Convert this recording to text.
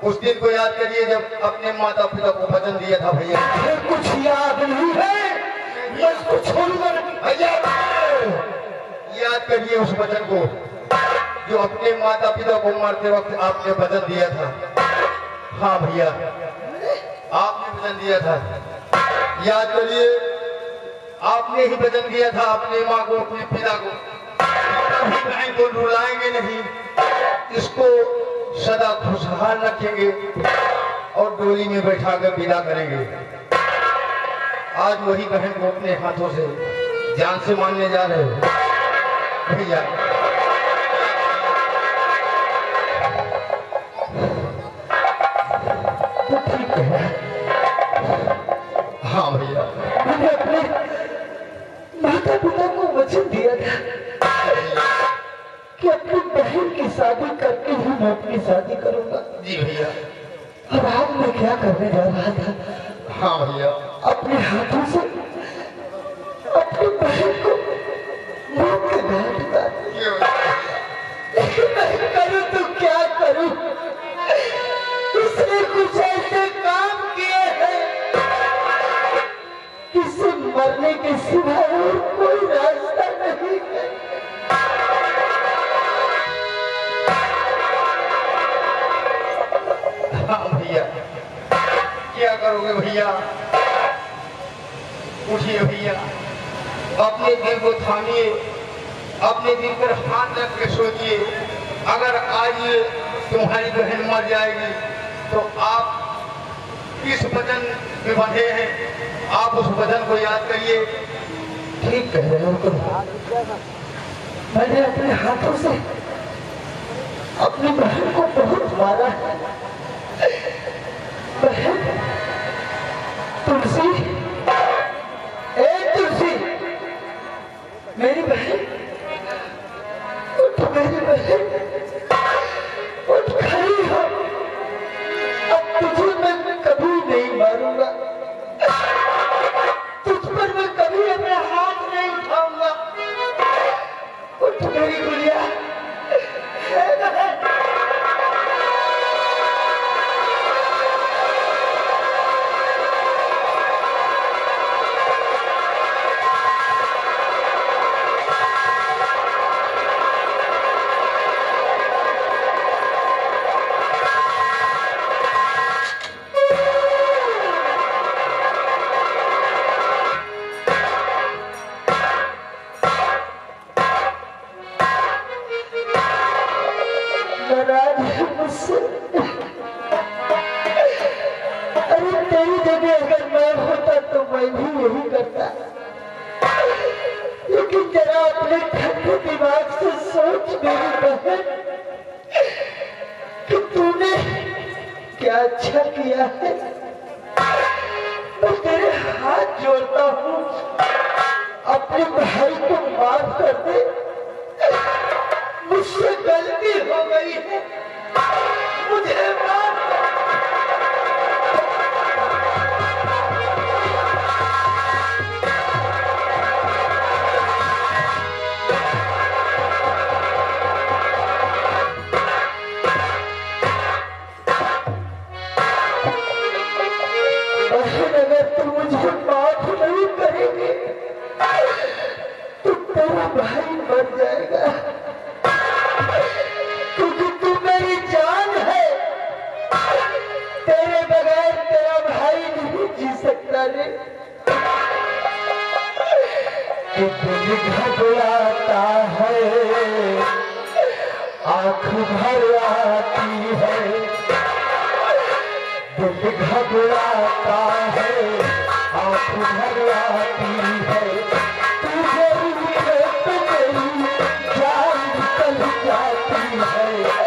उस दिन को याद करिए जब अपने माता पिता को वचन दिया था भैया। कुछ याद नहीं है, बस कुछ भैया याद करिए उस वचन को जो अपने माता पिता को मारते वक्त आपने वचन दिया था। हाँ भैया, आपने वचन दिया था, याद करिए। आपने ही वचन दिया था अपने माँ को, अपने पिता को, बहन को रुलाएंगे नहीं, इसको सदा खुशहाल रखेंगे और डोली में बैठा कर विदा करेंगे। आज वही बहन को अपने हाथों से जान से मारने जा रहे हो भैया। तो ठीक है। हाँ भैया, मैंने अपने माता पिता को वचन दिया था कि अपनी बहन की शादी करके ही मैं अपनी शादी करूंगा। जी भैया। अब आज मैं क्या करने जा रहा था? हाँ भैया, अपने हाथों से अपनी बहन को मौत के घाट उतार दिया। मैं करूं तो क्या करूं? इसने कुछ ऐसे काम किए हैं किसी मरने के सिवाय और कोई रास्ता नहीं है। हाँ भैया, क्या करोगे भैया? उठिए भैया, अपने दिल को थामिए, अपने दिल पर हाथ रख के सोचिए। अगर आज तुम्हारी बहन मर जाएगी तो आप किस वचन में बंधे हैं, आप उस वचन को याद करिए। ठीक कह रहे हो तुम। मैंने अपने हाथों से अपनी बहन को बहुत मारा है। बहन तुलसी, ए तुलसी, मेरी बहन उठ, मेरी बहन उठ, खड़ी हो। अब तुझे मैं कभी नहीं मारूंगा, तुझ पर मैं कभी अपना हाथ नहीं उठाऊंगा। उठ मेरी गुड़िया, हे बहन। नाराज है मुझसे? अरे तेरी जगह अगर मैं होता तो मैं भी यही करता। लेकिन जरा अपने ठंडे दिमाग से सोच मेरी बहन कि तूने क्या अच्छा किया है। मैं तेरे हाथ जोड़ता हूँ, अपने भाई को माफ कर दे। मुझसे गलती हो गई है, मुझे माफ कर। अगर तुम मुझे माफ नहीं करेंगे तो तेरा भाई मर जाएगा, क्योंकि तू मेरी जान है। तेरे बगैर तेरा भाई नहीं जी सकता रे। दिल घबराता है, आंख भर आती है। दिल घबराता है, आंख भर आती है। तुझे तो मेरी जान निकल जाती है।